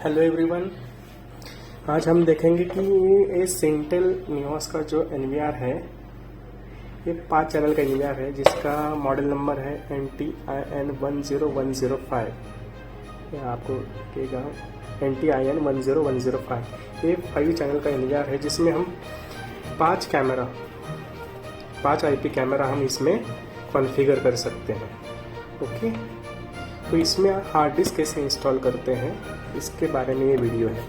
Hello everyone. आज हम देखेंगे कि ये सिंटेल न्यूस का जो NVR है, ये 5 चैनल का NVR है जिसका मॉडल नंबर है NTIN10105। ये आपको दिखेगा NTIN10105। ये 5 चैनल का NVR है जिसमें हम 5 IP कैमरा हम इसमें कॉन्फ़िगर कर सकते हैं। ओके, तो इसमें हार्ड डिस्क कैसे इंस्टॉल करते हैं इसके बारे में ये वीडियो है।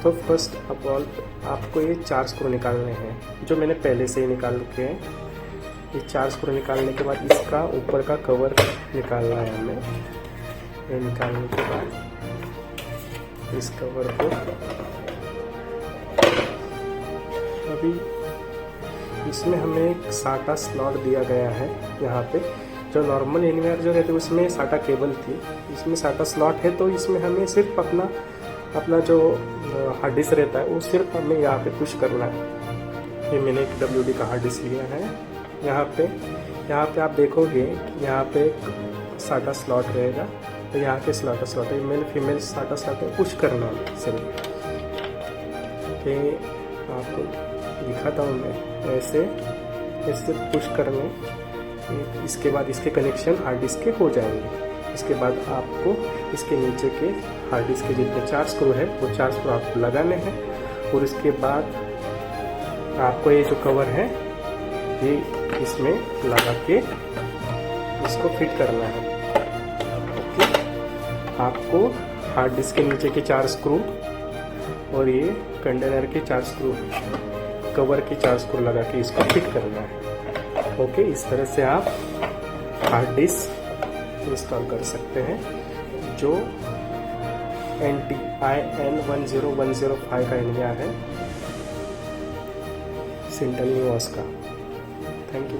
तो फर्स्ट ऑफ ऑल आपको ये 4 स्क्रू निकालने हैं जो मैंने पहले से ही निकाल रखे हैं। ये 4 स्क्रू निकालने के बाद इसका ऊपर का कवर निकालना है हमें। ये निकालने के बाद इस कवर को अभी इसमें हमें एक SATA स्लॉट दिया गया है। यहाँ पे जो नॉर्मल NVR जो रहते उसमें SATA केबल थी, इसमें SATA स्लॉट है। तो इसमें हमें सिर्फ अपना जो हार्ड डिस्क रहता है वो सिर्फ हमें यहाँ पे पुश करना है। ये मैंने एक WD का हार्ड डिस्क लिया है। यहाँ पे आप देखोगे यहाँ पे एक SATA स्लॉट रहेगा। तो यहाँ पे स्लॉट है, मेल फीमेल SATA स्लॉट है, पुश करना है सिर्फ। आपको दिखाता हूँ मैं ऐसे पुश करने। इसके बाद इसके कनेक्शन हार्ड डिस्क के हो जाएंगे। इसके बाद आपको इसके नीचे के हार्ड डिस्क के जितने 4 स्क्रू है वो 4 स्क्रू आपको लगाने हैं। और इसके बाद आपको ये जो कवर है ये इसमें लगा के इसको फिट करना है। ओके, आपको हार्ड डिस्क के नीचे के 4 स्क्रू और ये कंटेनर के 4 स्क्रू, कवर के 4 स्क्रू लगा के इसको फिट करना है। ओके, इस तरह से आप हार्ड डिस्क इंस्टॉल कर सकते हैं जो NTIN10105 का NVR है सिंटेल न्यूस का। Thank you.